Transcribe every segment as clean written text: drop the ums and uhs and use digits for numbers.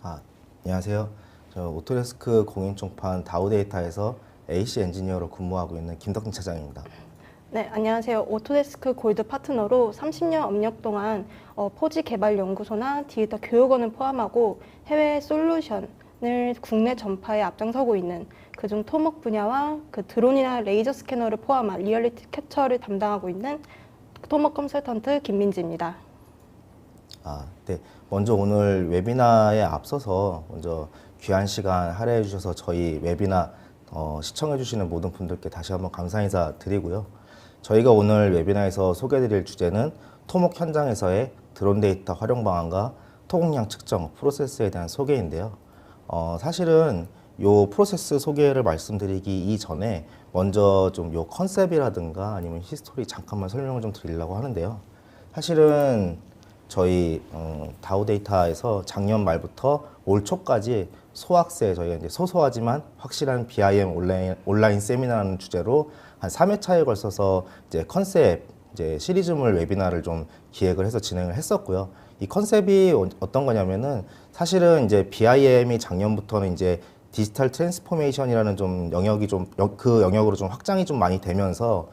아, 안녕하세요. 저 오토데스크 공인중판 다우데이터에서 AC 엔지니어로 근무하고 있는 김덕진 차장입니다. 네, 안녕하세요. 오토데스크 골드 파트너로 30년 업력 동안 포지 개발 연구소나 디지털 교육원을 포함하고 해외 솔루션을 국내 전파에 앞장서고 있는 그중 토목 분야와 그 드론이나 레이저 스캐너를 포함한 리얼리티 캡처를 담당하고 있는 토목 컨설턴트 김민지입니다. 네. 먼저 오늘 웨비나에 앞서서 먼저 귀한 시간 할애해 주셔서 저희 웨비나 시청해 주시는 모든 분들께 다시 한번 감사 인사 드리고요. 저희가 오늘 웨비나에서 소개해 드릴 주제는 토목 현장에서의 드론 데이터 활용 방안과 토목량 측정 프로세스에 대한 소개인데요. 사실은 요 프로세스 소개를 말씀드리기 이전에 먼저 좀 요 컨셉이라든가 아니면 히스토리 잠깐만 설명을 좀 드리려고 하는데요. 사실은 저희 다우데이터에서 작년 말부터 올 초까지 소학세 저희가 이제 소소하지만 확실한 BIM 온라인 세미나라는 주제로 한 3회차에 걸쳐서 이제 컨셉 이제 시리즈물 웨비나를 좀 기획을 해서 진행을 했었고요. 이 컨셉이 어떤 거냐면은 사실은 이제 BIM이 작년부터는 이제 디지털 트랜스포메이션이라는 좀 영역이 좀 그 영역으로 좀 확장이 좀 많이 되면서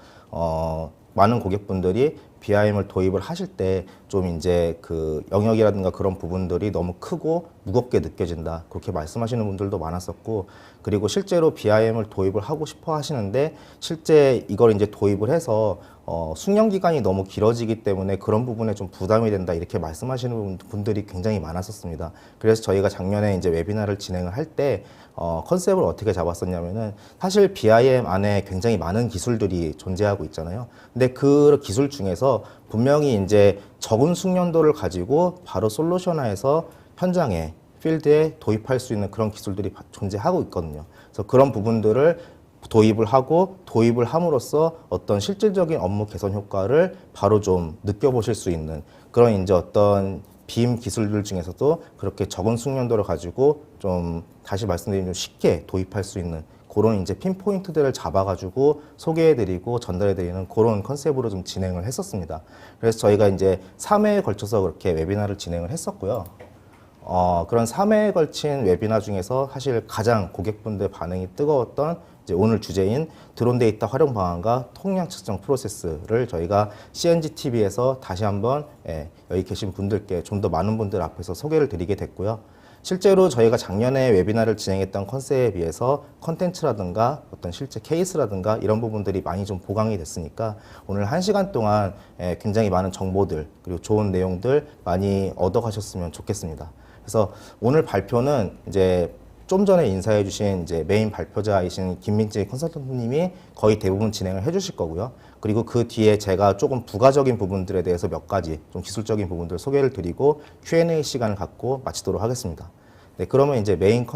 많은 고객분들이 BIM을 도입을 하실 때 좀 이제 그 영역이라든가 그런 부분들이 너무 크고 무겁게 느껴진다. 그렇게 말씀하시는 분들도 많았었고, 그리고 실제로 BIM을 도입을 하고 싶어 하시는데 실제 이걸 이제 도입을 해서 숙련 기간이 너무 길어지기 때문에 그런 부분에 좀 부담이 된다. 이렇게 말씀하시는 분들이 굉장히 많았었습니다. 그래서 저희가 작년에 이제 웨비나를 진행을 할 때 컨셉을 어떻게 잡았었냐면은 사실 BIM 안에 굉장히 많은 기술들이 존재하고 있잖아요. 근데 그 기술 중에서 분명히 이제 적은 숙련도를 가지고 바로 솔루션화해서 현장에 필드에 도입할 수 있는 그런 기술들이 존재하고 있거든요. 그래서 그런 부분들을 도입을 하고 도입을 함으로써 어떤 실질적인 업무 개선 효과를 바로 좀 느껴보실 수 있는 그런 이제 어떤 빔 기술들 중에서도 그렇게 적은 숙련도를 가지고 좀 다시 말씀드리면 쉽게 도입할 수 있는 그런 이제 핀포인트들을 잡아가지고 소개해드리고 전달해드리는 그런 컨셉으로 좀 진행을 했었습니다. 그래서 저희가 이제 3회에 걸쳐서 그렇게 웨비나를 진행을 했었고요. 그런 3회에 걸친 웨비나 중에서 사실 가장 고객분들 반응이 뜨거웠던 이제 오늘 주제인 드론 데이터 활용 방안과 통량 측정 프로세스를 저희가 CNG-TV에서 다시 한번 여기 계신 분들께 좀 더 많은 분들 앞에서 소개를 드리게 됐고요. 실제로 저희가 작년에 웨비나를 진행했던 컨셉에 비해서 컨텐츠라든가 어떤 실제 케이스라든가 이런 부분들이 많이 좀 보강이 됐으니까 오늘 1시간 동안 굉장히 많은 정보들 그리고 좋은 내용들 많이 얻어가셨으면 좋겠습니다. 그래서 오늘 발표는 이제 좀 전에 인사해 주신 이제 메인 발표자이신 김민지 컨설턴트님이 거의 대부분 진행을 해 주실 거고요. 그리고 그 뒤에 제가 조금 부가적인 부분들에 대해서 몇 가지 좀 기술적인 부분들 소개를 드리고 Q&A 시간을 갖고 마치도록 하겠습니다. 네, 그러면 이제 메인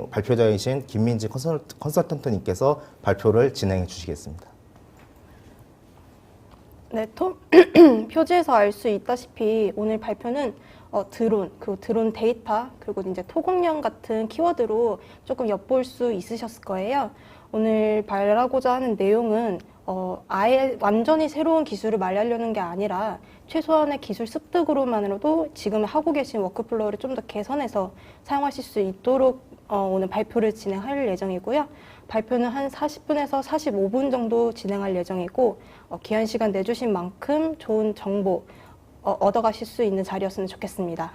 발표자이신 김민지 컨설턴트님께서 발표를 진행해 주시겠습니다. 네, 표지에서 알 수 있다시피 오늘 발표는 드론, 그리고 드론 데이터, 그리고 이제 토공량 같은 키워드로 조금 엿볼 수 있으셨을 거예요. 오늘 말하고자 하는 내용은 아예 완전히 새로운 기술을 말하려는 게 아니라 최소한의 기술 습득으로만으로도 지금 하고 계신 워크플로우를 좀 더 개선해서 사용하실 수 있도록 오늘 발표를 진행할 예정이고요. 발표는 한 40분에서 45분 정도 진행할 예정이고 귀한 시간 내주신 만큼 좋은 정보 얻어가실 수 있는 자리였으면 좋겠습니다.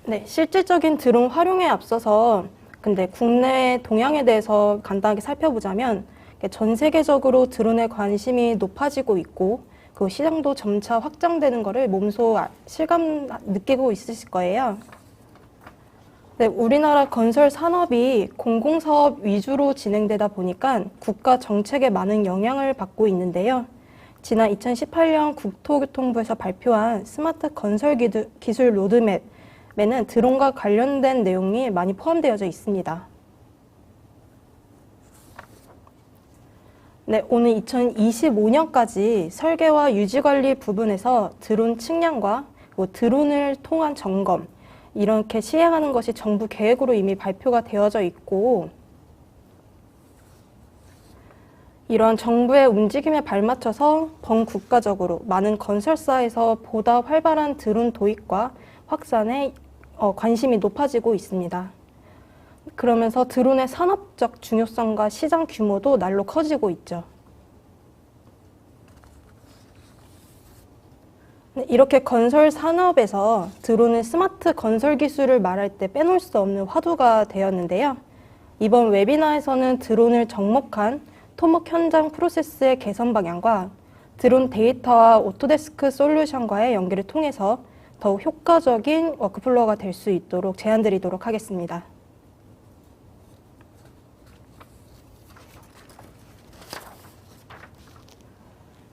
네, 실질적인 드론 활용에 앞서서 근데 국내 동향에 대해서 간단하게 살펴보자면 전 세계적으로 드론에 관심이 높아지고 있고 그 시장도 점차 확장되는 거를 몸소 실감 느끼고 있으실 거예요. 네, 우리나라 건설 산업이 공공사업 위주로 진행되다 보니까 국가 정책에 많은 영향을 받고 있는데요. 지난 2018년 국토교통부에서 발표한 스마트 건설 기술 로드맵에는 드론과 관련된 내용이 많이 포함되어져 있습니다. 네, 오늘 2025년까지 설계와 유지관리 부분에서 드론 측량과 드론을 통한 점검, 이렇게 시행하는 것이 정부 계획으로 이미 발표가 되어져 있고 이러한 정부의 움직임에 발맞춰서 범국가적으로 많은 건설사에서 보다 활발한 드론 도입과 확산에 관심이 높아지고 있습니다. 그러면서 드론의 산업적 중요성과 시장 규모도 날로 커지고 있죠. 이렇게 건설 산업에서 드론은 스마트 건설 기술을 말할 때 빼놓을 수 없는 화두가 되었는데요. 이번 웨비나에서는 드론을 접목한 토목 현장 프로세스의 개선 방향과 드론 데이터와 오토데스크 솔루션과의 연계를 통해서 더욱 효과적인 워크플로우가 될 수 있도록 제안 드리도록 하겠습니다.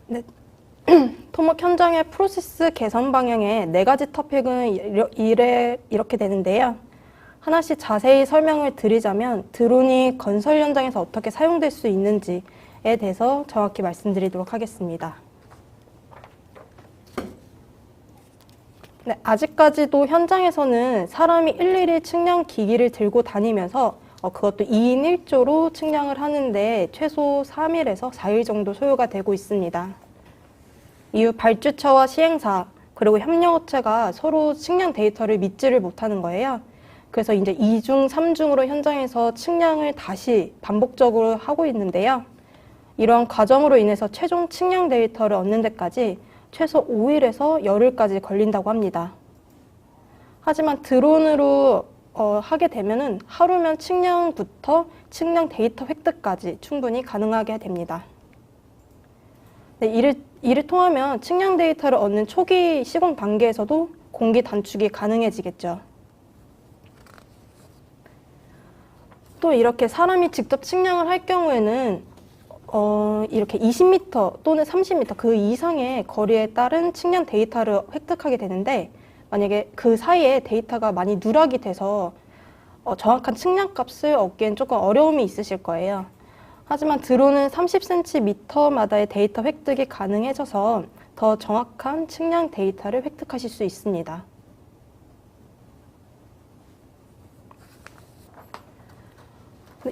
네. 토목 현장의 프로세스 개선 방향의 4가지 토픽은 이렇게 되는데요. 하나씩 자세히 설명을 드리자면 드론이 건설 현장에서 어떻게 사용될 수 있는지에 대해서 정확히 말씀드리도록 하겠습니다. 네, 아직까지도 현장에서는 사람이 일일이 측량 기기를 들고 다니면서 그것도 2인 1조로 측량을 하는데 최소 3일에서 4일 정도 소요가 되고 있습니다. 이후 발주처와 시행사 그리고 협력업체가 서로 측량 데이터를 믿지를 못하는 거예요. 그래서 이제 2중, 3중으로 현장에서 측량을 다시 반복적으로 하고 있는데요. 이러한 과정으로 인해서 최종 측량 데이터를 얻는 데까지 최소 5일에서 열흘까지 걸린다고 합니다. 하지만 드론으로 하게 되면은 하루면 측량부터 측량 데이터 획득까지 충분히 가능하게 됩니다. 네, 이를 통하면 측량 데이터를 얻는 초기 시공 단계에서도 공기 단축이 가능해지겠죠. 또 이렇게 사람이 직접 측량을 할 경우에는 이렇게 20m 또는 30m 그 이상의 거리에 따른 측량 데이터를 획득하게 되는데 만약에 그 사이에 데이터가 많이 누락이 돼서 정확한 측량값을 얻기엔 조금 어려움이 있으실 거예요. 하지만 드론은 30cm마다의 데이터 획득이 가능해져서 더 정확한 측량 데이터를 획득하실 수 있습니다.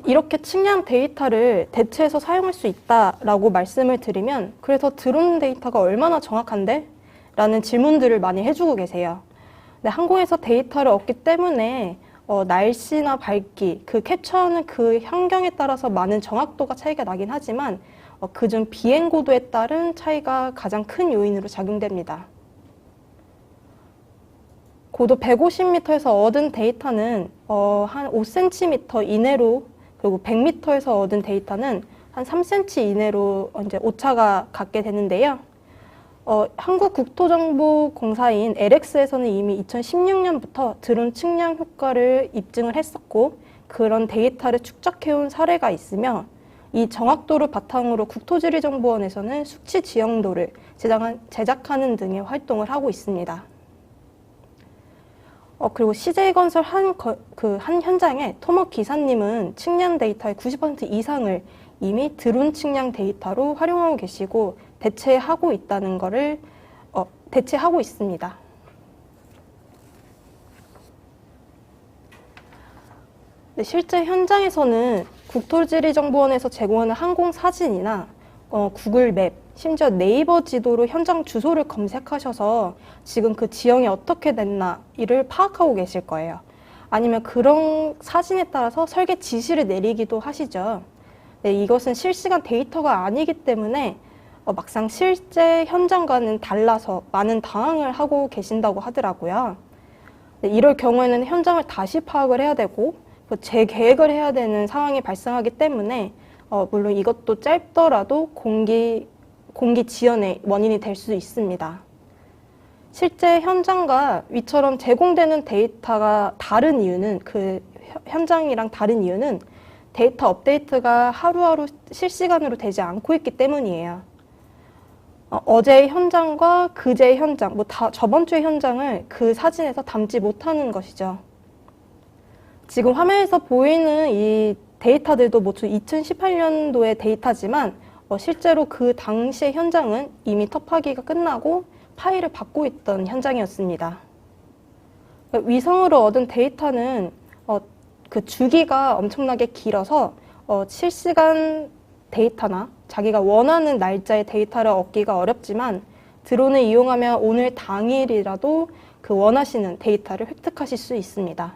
이렇게 측량 데이터를 대체해서 사용할 수 있다라고 말씀을 드리면 그래서 드론 데이터가 얼마나 정확한데? 라는 질문들을 많이 해주고 계세요. 근데 항공에서 데이터를 얻기 때문에 날씨나 밝기, 그 캡처하는 그 환경에 따라서 많은 정확도가 차이가 나긴 하지만 그중 비행 고도에 따른 차이가 가장 큰 요인으로 작용됩니다. 고도 150m에서 얻은 데이터는 한 5cm 이내로 그리고 100m에서 얻은 데이터는 한 3cm 이내로 이제 오차가 갖게 되는데요. 한국국토정보공사인 LX에서는 이미 2016년부터 드론 측량 효과를 입증을 했었고 그런 데이터를 축적해온 사례가 있으며 이 정확도를 바탕으로 국토지리정보원에서는 수치 지형도를 제작하는 등의 활동을 하고 있습니다. 그리고 CJ건설 한 현장의 토목 기사님은 측량 데이터의 90% 이상을 이미 드론 측량 데이터로 활용하고 계시고 대체하고 있다는 것을 대체하고 있습니다. 네, 실제 현장에서는 국토지리정보원에서 제공하는 항공 사진이나 구글 맵, 심지어 네이버 지도로 현장 주소를 검색하셔서 지금 그 지형이 어떻게 됐나 이를 파악하고 계실 거예요. 아니면 그런 사진에 따라서 설계 지시를 내리기도 하시죠. 네, 이것은 실시간 데이터가 아니기 때문에 막상 실제 현장과는 달라서 많은 당황을 하고 계신다고 하더라고요. 네, 이럴 경우에는 현장을 다시 파악을 해야 되고 재계획을 해야 되는 상황이 발생하기 때문에 물론 이것도 짧더라도 공기 지연의 원인이 될 수 있습니다. 실제 현장과 위처럼 제공되는 데이터가 다른 이유는 현장이랑 다른 이유는 데이터 업데이트가 하루하루 실시간으로 되지 않고 있기 때문이에요. 어제의 현장과 그제의 현장, 저번 주의 현장을 그 사진에서 담지 못하는 것이죠. 지금 화면에서 보이는 이 데이터들도 모두 2018년도의 데이터지만 실제로 그 당시의 현장은 이미 터파기가 끝나고 파일을 받고 있던 현장이었습니다. 위성으로 얻은 데이터는 그 주기가 엄청나게 길어서 실시간 데이터나 자기가 원하는 날짜의 데이터를 얻기가 어렵지만 드론을 이용하면 오늘 당일이라도 그 원하시는 데이터를 획득하실 수 있습니다.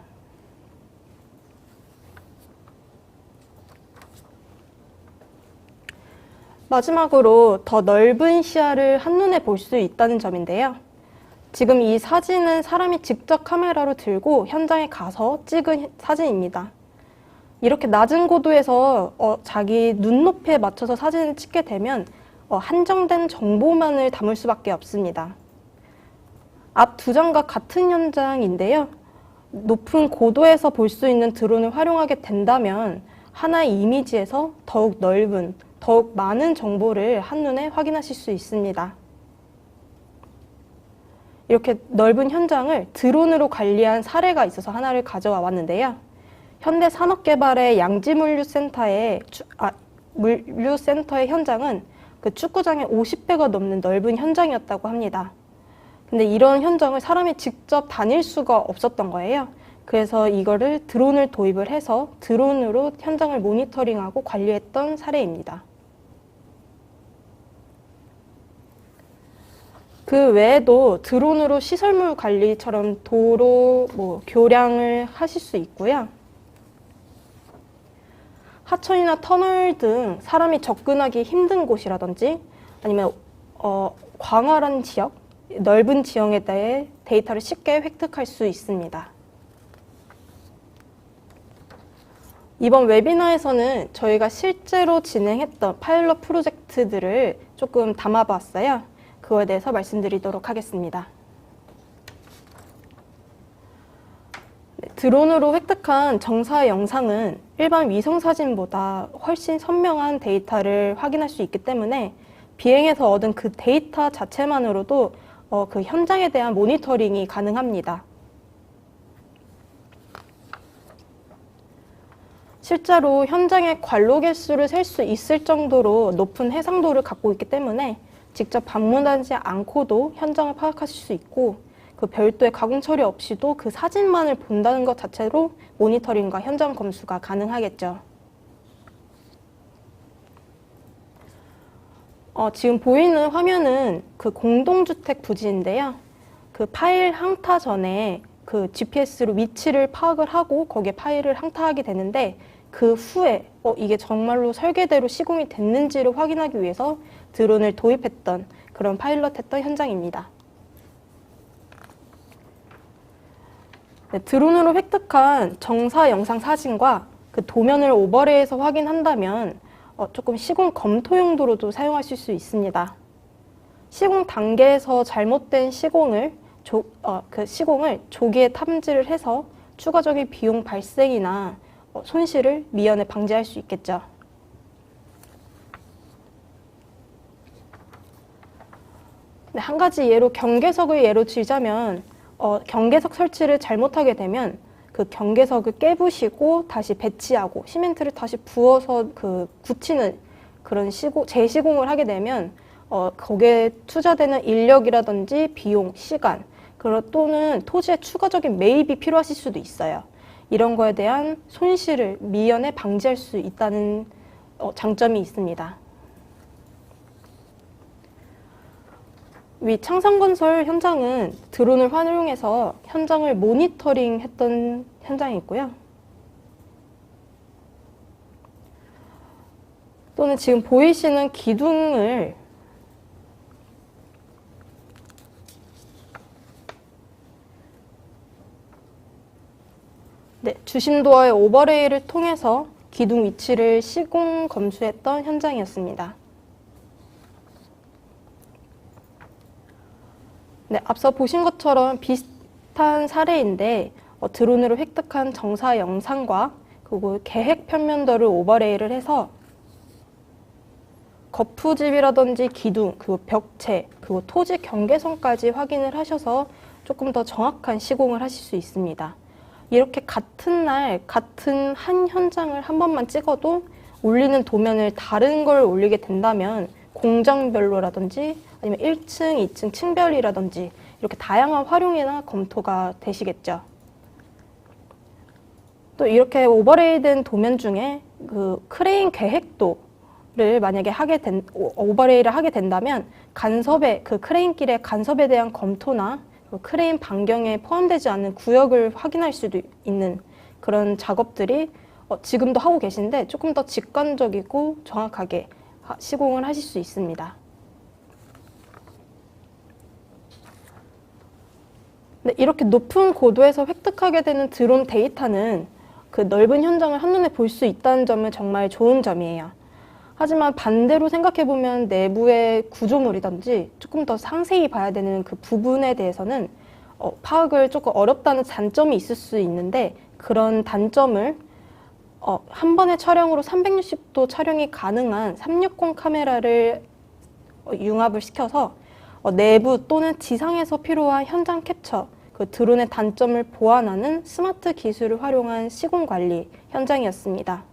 마지막으로 더 넓은 시야를 한눈에 볼 수 있다는 점인데요. 지금 이 사진은 사람이 직접 카메라로 들고 현장에 가서 찍은 사진입니다. 이렇게 낮은 고도에서 자기 눈높이에 맞춰서 사진을 찍게 되면 한정된 정보만을 담을 수밖에 없습니다. 앞 두 장과 같은 현장인데요. 높은 고도에서 볼 수 있는 드론을 활용하게 된다면 하나의 이미지에서 더욱 넓은, 더욱 많은 정보를 한눈에 확인하실 수 있습니다. 이렇게 넓은 현장을 드론으로 관리한 사례가 있어서 하나를 가져와 왔는데요. 현대산업개발의 양지물류센터의 물류센터의 현장은 그 축구장의 50배가 넘는 넓은 현장이었다고 합니다. 근데 이런 현장을 사람이 직접 다닐 수가 없었던 거예요. 그래서 이거를 드론을 도입을 해서 드론으로 현장을 모니터링하고 관리했던 사례입니다. 그 외에도 드론으로 시설물 관리처럼 도로, 교량을 하실 수 있고요. 하천이나 터널 등 사람이 접근하기 힘든 곳이라든지 아니면 광활한 지역, 넓은 지형에 대해 데이터를 쉽게 획득할 수 있습니다. 이번 웨비나에서는 저희가 실제로 진행했던 파일럿 프로젝트들을 조금 담아봤어요. 그거에 대해서 말씀드리도록 하겠습니다. 드론으로 획득한 정사 영상은 일반 위성 사진보다 훨씬 선명한 데이터를 확인할 수 있기 때문에 비행에서 얻은 그 데이터 자체만으로도 그 현장에 대한 모니터링이 가능합니다. 실제로 현장의 관로 개수를 셀 수 있을 정도로 높은 해상도를 갖고 있기 때문에 직접 방문하지 않고도 현장을 파악하실 수 있고 그 별도의 가공 처리 없이도 그 사진만을 본다는 것 자체로 모니터링과 현장 검수가 가능하겠죠. 지금 보이는 화면은 그 공동주택 부지인데요. 그 파일 항타 전에 그 GPS로 위치를 파악을 하고 거기에 파일을 항타하게 되는데 그 후에 이게 정말로 설계대로 시공이 됐는지를 확인하기 위해서 드론을 도입했던 그런 파일럿했던 현장입니다. 네, 드론으로 획득한 정사 영상 사진과 그 도면을 오버레이해서 확인한다면 조금 시공 검토 용도로도 사용하실 수 있습니다. 시공 단계에서 잘못된 시공을 조기에 탐지를 해서 추가적인 비용 발생이나 손실을 미연에 방지할 수 있겠죠. 네, 한 가지 경계석을 예로 들자면 경계석 설치를 잘못하게 되면 그 경계석을 깨부시고 다시 배치하고 시멘트를 다시 부어서 굳히는 그런 재시공을 하게 되면 거기에 투자되는 인력이라든지 비용, 시간 또는 토지의 추가적인 매입이 필요하실 수도 있어요. 이런 거에 대한 손실을 미연에 방지할 수 있다는 장점이 있습니다. 위 창성건설 현장은 드론을 활용해서 현장을 모니터링 했던 현장이고요. 또는 지금 보이시는 기둥을 주심도어의 오버레이를 통해서 기둥 위치를 시공 검수했던 현장이었습니다. 네, 앞서 보신 것처럼 비슷한 사례인데 드론으로 획득한 정사 영상과 그리고 계획 평면도를 오버레이를 해서 거푸집이라든지 기둥, 그리고 벽체, 그리고 토지 경계선까지 확인을 하셔서 조금 더 정확한 시공을 하실 수 있습니다. 이렇게 같은 날 같은 한 현장을 한 번만 찍어도 올리는 도면을 다른 걸 올리게 된다면 공장별로라든지 아니면 1층, 2층 층별이라든지 이렇게 다양한 활용이나 검토가 되시겠죠. 또 이렇게 오버레이된 도면 중에 그 크레인 계획도 만약에 오버레이를 하게 된다면 간섭의 그 크레인길의 간섭에 대한 검토나 크레인 반경에 포함되지 않는 구역을 확인할 수도 있는 그런 작업들이 지금도 하고 계신데 조금 더 직관적이고 정확하게 시공을 하실 수 있습니다. 네, 이렇게 높은 고도에서 획득하게 되는 드론 데이터는 그 넓은 현장을 한눈에 볼 수 있다는 점은 정말 좋은 점이에요. 하지만 반대로 생각해보면 내부의 구조물이든지 조금 더 상세히 봐야 되는 그 부분에 대해서는 파악을 조금 어렵다는 단점이 있을 수 있는데 그런 단점을 한 번의 촬영으로 360도 촬영이 가능한 360 카메라를 융합을 시켜서 내부 또는 지상에서 필요한 현장 캡처, 그 드론의 단점을 보완하는 스마트 기술을 활용한 시공 관리 현장이었습니다.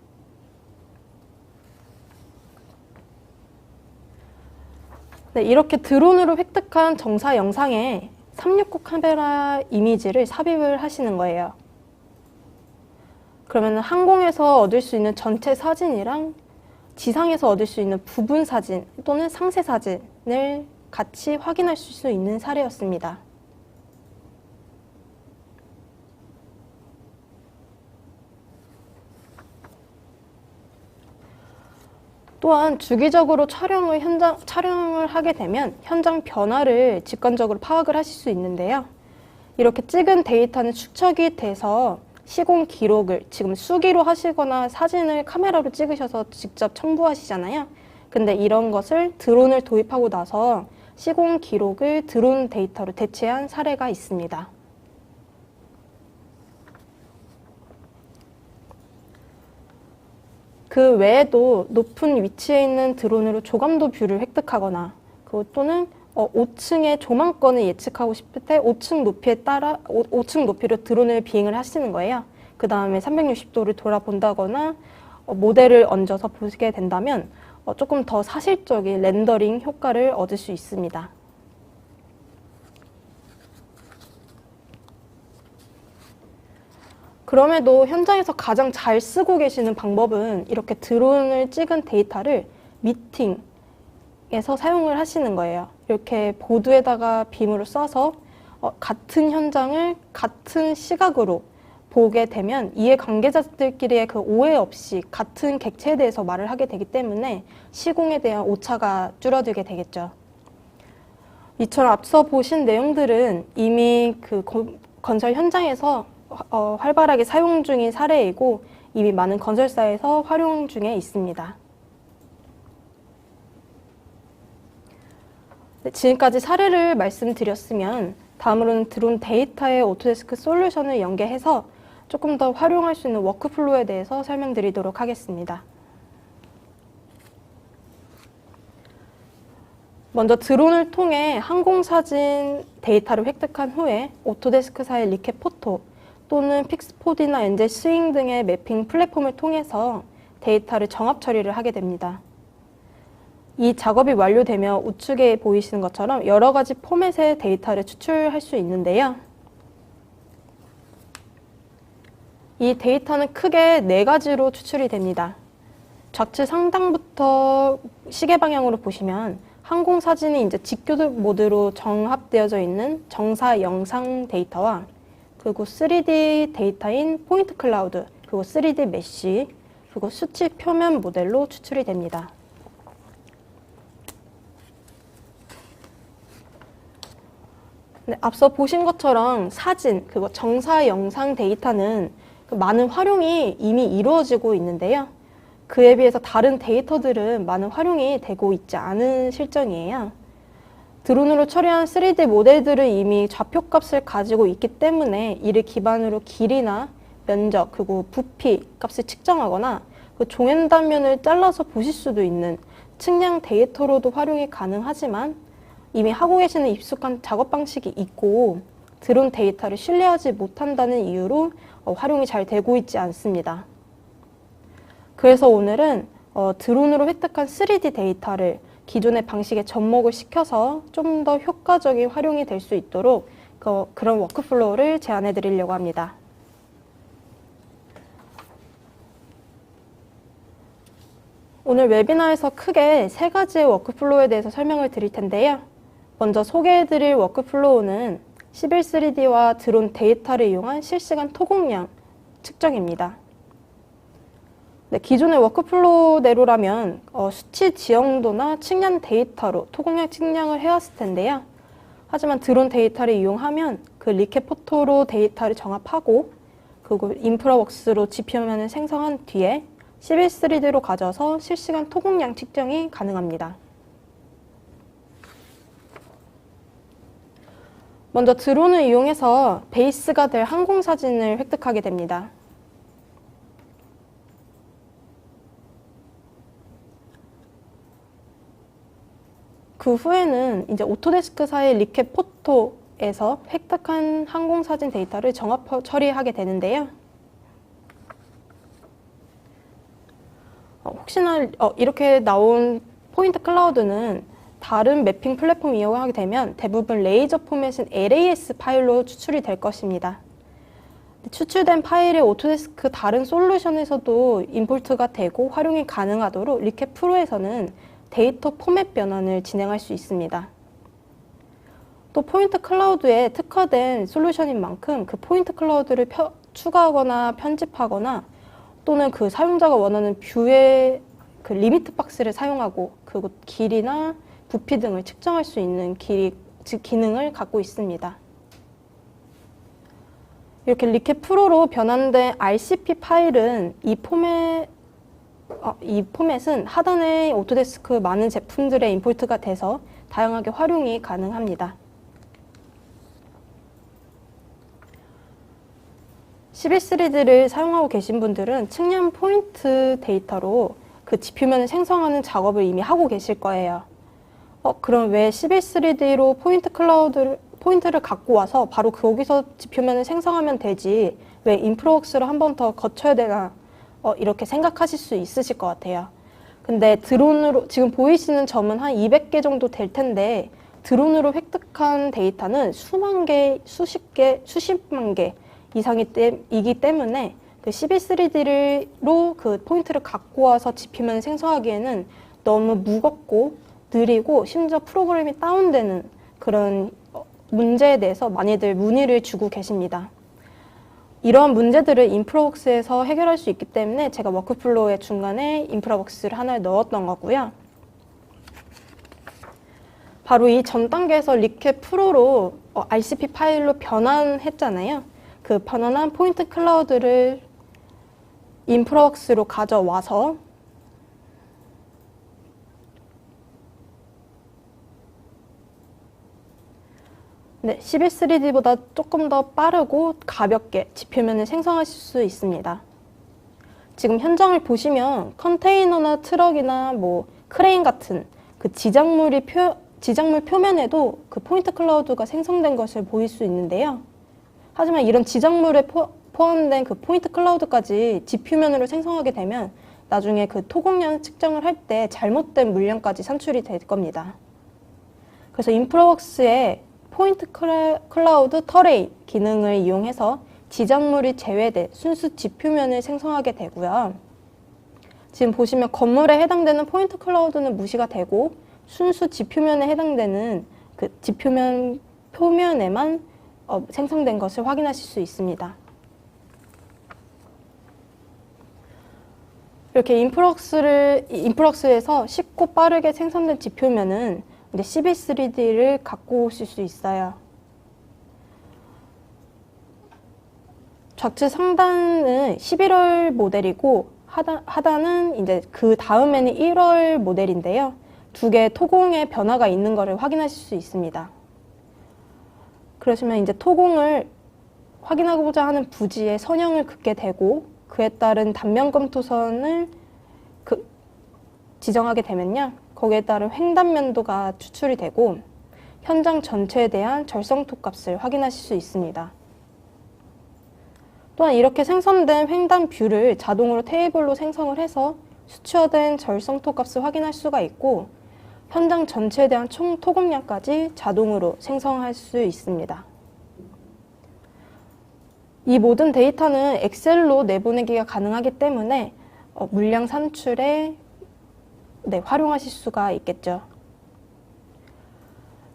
네, 이렇게 드론으로 획득한 정사 영상에 360 카메라 이미지를 삽입을 하시는 거예요. 그러면 항공에서 얻을 수 있는 전체 사진이랑 지상에서 얻을 수 있는 부분 사진 또는 상세 사진을 같이 확인할 수 있는 사례였습니다. 또한 주기적으로 촬영을 하게 되면 현장 변화를 직관적으로 파악을 하실 수 있는데요. 이렇게 찍은 데이터는 축적이 돼서 시공 기록을 지금 수기로 하시거나 사진을 카메라로 찍으셔서 직접 첨부하시잖아요. 근데 이런 것을 드론을 도입하고 나서 시공 기록을 드론 데이터로 대체한 사례가 있습니다. 그 외에도 높은 위치에 있는 드론으로 조감도 뷰를 획득하거나 또는 5층의 조망권을 예측하고 싶을 때 5층 높이로 드론을 비행을 하시는 거예요. 그 다음에 360도를 돌아본다거나 모델을 얹어서 보시게 된다면 조금 더 사실적인 렌더링 효과를 얻을 수 있습니다. 그럼에도 현장에서 가장 잘 쓰고 계시는 방법은 이렇게 드론을 찍은 데이터를 미팅에서 사용을 하시는 거예요. 이렇게 보드에다가 빔으로 쏴서 같은 현장을 같은 시각으로 보게 되면 이해 관계자들끼리의 그 오해 없이 같은 객체에 대해서 말을 하게 되기 때문에 시공에 대한 오차가 줄어들게 되겠죠. 이처럼 앞서 보신 내용들은 이미 그 건설 현장에서 활발하게 사용 중인 사례이고 이미 많은 건설사에서 활용 중에 있습니다. 네, 지금까지 사례를 말씀드렸으면 다음으로는 드론 데이터의 오토데스크 솔루션을 연계해서 조금 더 활용할 수 있는 워크플로우에 대해서 설명드리도록 하겠습니다. 먼저 드론을 통해 항공사진 데이터를 획득한 후에 오토데스크사의 리캡 포토 또는 픽스포드나 엔젤 스윙 등의 매핑 플랫폼을 통해서 데이터를 정합 처리를 하게 됩니다. 이 작업이 완료되면 우측에 보이시는 것처럼 여러 가지 포맷의 데이터를 추출할 수 있는데요. 이 데이터는 크게 4가지로 추출이 됩니다. 좌측 상단부터 시계 방향으로 보시면 항공 사진이 이제 직교 모드로 정합되어져 있는 정사 영상 데이터와 그리고 3D 데이터인 포인트 클라우드, 그리고 3D 메쉬, 그리고 수치 표면 모델로 추출이 됩니다. 네, 앞서 보신 것처럼 사진, 그리고 정사 영상 데이터는 많은 활용이 이미 이루어지고 있는데요. 그에 비해서 다른 데이터들은 많은 활용이 되고 있지 않은 실정이에요. 드론으로 처리한 3D 모델들은 이미 좌표값을 가지고 있기 때문에 이를 기반으로 길이나 면적, 그리고 부피 값을 측정하거나 그 종횡 단면을 잘라서 보실 수도 있는 측량 데이터로도 활용이 가능하지만 이미 하고 계시는 익숙한 작업 방식이 있고 드론 데이터를 신뢰하지 못한다는 이유로 활용이 잘 되고 있지 않습니다. 그래서 오늘은 드론으로 획득한 3D 데이터를 기존의 방식에 접목을 시켜서 좀 더 효과적인 활용이 될 수 있도록 그런 워크플로우를 제안해 드리려고 합니다. 오늘 웨비나에서 크게 세 가지의 워크플로우에 대해서 설명을 드릴 텐데요. 먼저 소개해드릴 워크플로우는 11.3D와 드론 데이터를 이용한 실시간 토공량 측정입니다. 네, 기존의 워크플로우대로라면 수치 지형도나 측량 데이터로 토공량 측량을 해왔을 텐데요. 하지만 드론 데이터를 이용하면 그 리켓 포토로 데이터를 정합하고 그리고 인프라웍스로 지표면을 생성한 뒤에 11.3D로 가져서 실시간 토공량 측정이 가능합니다. 먼저 드론을 이용해서 베이스가 될 항공사진을 획득하게 됩니다. 그 후에는 이제 오토데스크사의 리켓 포토에서 획득한 항공사진 데이터를 정합 처리하게 되는데요. 혹시나 이렇게 나온 포인트 클라우드는 다른 매핑 플랫폼 이용하게 되면 대부분 레이저 포맷은 LAS 파일로 추출이 될 것입니다. 추출된 파일이 오토데스크 다른 솔루션에서도 임포트가 되고 활용이 가능하도록 리켓 프로에서는 데이터 포맷 변환을 진행할 수 있습니다. 또 포인트 클라우드에 특화된 솔루션인 만큼 그 포인트 클라우드를 추가하거나 편집하거나 또는 그 사용자가 원하는 뷰의 그 리미트 박스를 사용하고 그리고 길이나 부피 등을 측정할 수 있는 기능을 갖고 있습니다. 이렇게 리켓 프로로 변환된 RCP 파일은 이 포맷은 하단의 오토데스크 많은 제품들의 임포트가 돼서 다양하게 활용이 가능합니다. 11.3D를 사용하고 계신 분들은 측량 포인트 데이터로 그 지표면을 생성하는 작업을 이미 하고 계실 거예요. 그럼 왜 11.3D로 포인트를 갖고 와서 바로 거기서 지표면을 생성하면 되지 왜 인프라웍스를 한 번 더 거쳐야 되나 이렇게 생각하실 수 있으실 것 같아요. 근데 드론으로 지금 보이시는 점은 한 200개 정도 될 텐데 드론으로 획득한 데이터는 수만 개, 수십만 개 이상이기 때문에 그 11.3D로 그 포인트를 갖고 와서 지표면을 생성하기에는 너무 무겁고 느리고 심지어 프로그램이 다운되는 그런 문제에 대해서 많이들 문의를 주고 계십니다. 이러한 문제들을 인프라웍스에서 해결할 수 있기 때문에 제가 워크플로우의 중간에 인프라웍스를 하나를 넣었던 거고요. 바로 이 전 단계에서 리켓 프로로 RCP 파일로 변환했잖아요. 그 변환한 포인트 클라우드를 인프라웍스로 가져와서 네, 11.3D보다 조금 더 빠르고 가볍게 지표면을 생성하실 수 있습니다. 지금 현장을 보시면 컨테이너나 트럭이나 크레인 같은 그 지작물 표면에도 그 포인트 클라우드가 생성된 것을 보일 수 있는데요. 하지만 이런 지작물에 포함된 그 포인트 클라우드까지 지표면으로 생성하게 되면 나중에 그 토공량 측정을 할 때 잘못된 물량까지 산출이 될 겁니다. 그래서 인프라웍스에 포인트 클라우드 터레인 기능을 이용해서 지작물이 제외된 순수 지표면을 생성하게 되고요. 지금 보시면 건물에 해당되는 포인트 클라우드는 무시가 되고 순수 지표면에 해당되는 그 지표면 표면에만 생성된 것을 확인하실 수 있습니다. 이렇게 인프라웍스에서 쉽고 빠르게 생성된 지표면은 이제 11.3D를 갖고 오실 수 있어요. 좌측 상단은 11월 모델이고 하단은 이제 그 다음에는 1월 모델인데요. 두 개의 토공의 변화가 있는 것을 확인하실 수 있습니다. 그러시면 이제 토공을 확인하고자 하는 부지에 선형을 긋게 되고 그에 따른 단면 검토선을 지정하게 되면요. 거기에 따른 횡단면도가 추출이 되고 현장 전체에 대한 절성토 값을 확인하실 수 있습니다. 또한 이렇게 생성된 횡단 뷰를 자동으로 테이블로 생성을 해서 수치화된 절성토 값을 확인할 수가 있고 현장 전체에 대한 총 토공량까지 자동으로 생성할 수 있습니다. 이 모든 데이터는 엑셀로 내보내기가 가능하기 때문에 물량 산출에 네, 활용하실 수가 있겠죠.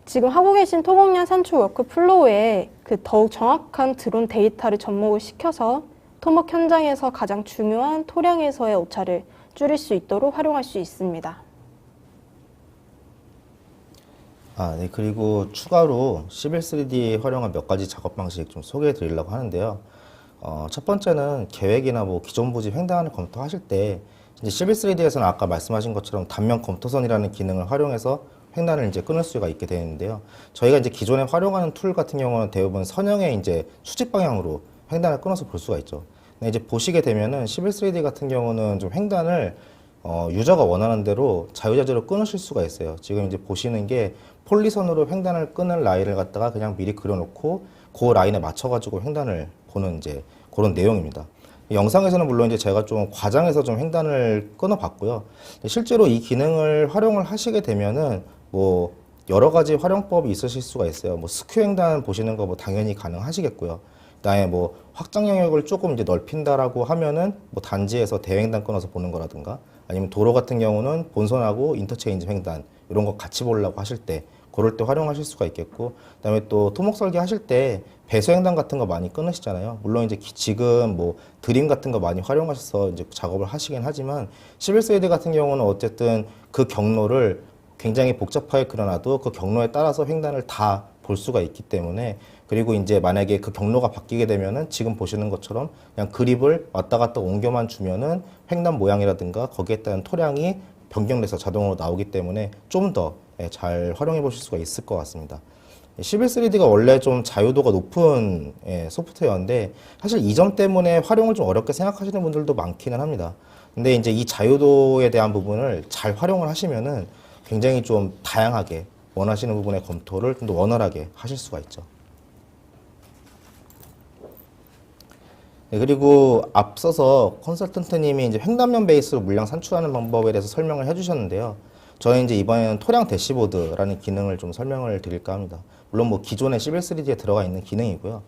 지금 하고 계신 토목량 산출 워크플로우에 그 더욱 정확한 드론 데이터를 접목을 시켜서 토목 현장에서 가장 중요한 토량에서의 오차를 줄일 수 있도록 활용할 수 있습니다. 네. 그리고 추가로 시빌 3D 활용한 몇 가지 작업 방식 좀 소개해 드리려고 하는데요. 첫 번째는 계획이나 뭐 기존 부지 횡단을 검토하실 때 이제 시빌 3D에서는 아까 말씀하신 것처럼 단면 검토선이라는 기능을 활용해서 횡단을 이제 끊을 수가 있게 되는데요. 저희가 이제 기존에 활용하는 툴 같은 경우는 대부분 선형의 이제 수직 방향으로 횡단을 끊어서 볼 수가 있죠. 근데 이제 보시게 되면은 시빌 3D 같은 경우는 좀 횡단을 유저가 원하는 대로 자유자재로 끊으실 수가 있어요. 지금 이제 보시는 게 폴리선으로 횡단을 끊을 라인을 갖다가 그냥 미리 그려놓고 그 라인에 맞춰가지고 횡단을 보는 이제 그런 내용입니다. 영상에서는 물론 이제 제가 좀 과장해서 좀 횡단을 끊어봤고요. 실제로 이 기능을 활용을 하시게 되면은 뭐 여러 가지 활용법이 있으실 수가 있어요. 뭐 스퀘어 횡단 보시는 거 뭐 당연히 가능하시겠고요. 그다음에 뭐 확장 영역을 조금 이제 넓힌다라고 하면은 뭐 단지에서 대횡단 끊어서 보는 거라든가 아니면 도로 같은 경우는 본선하고 인터체인지 횡단 이런 거 같이 보려고 하실 때 그럴 때 활용하실 수가 있겠고, 그다음에 또 토목 설계 하실 때 배수 횡단 같은 거 많이 끊으시잖아요. 물론 이제 지금 뭐 드림 같은 거 많이 활용하셔서 이제 작업을 하시긴 하지만 시빌 3D 같은 경우는 어쨌든 그 경로를 굉장히 복잡하게 그려놔도 그 경로에 따라서 횡단을 다 볼 수가 있기 때문에, 그리고 이제 만약에 그 경로가 바뀌게 되면은 지금 보시는 것처럼 그냥 그립을 왔다 갔다 옮겨만 주면은 횡단 모양이라든가 거기에 따른 토량이 변경돼서 자동으로 나오기 때문에 좀 더 잘 활용해 보실 수가 있을 것 같습니다. 시빌 3D가 원래 좀 자유도가 높은 소프트웨어인데 사실 이 점 때문에 활용을 좀 어렵게 생각하시는 분들도 많기는 합니다. 근데 이제 이 자유도에 대한 부분을 잘 활용을 하시면은 굉장히 좀 다양하게 원하시는 부분의 검토를 좀 더 원활하게 하실 수가 있죠. 네, 그리고 앞서서 컨설턴트님이 이제 횡단면 베이스로 물량 산출하는 방법에 대해서 설명을 해주셨는데요. 저는 이제 이번에는 토량 대시보드라는 기능을 좀 설명을 드릴까 합니다. 물론 뭐 기존의 시빌 3D에 들어가 있는 기능이고요.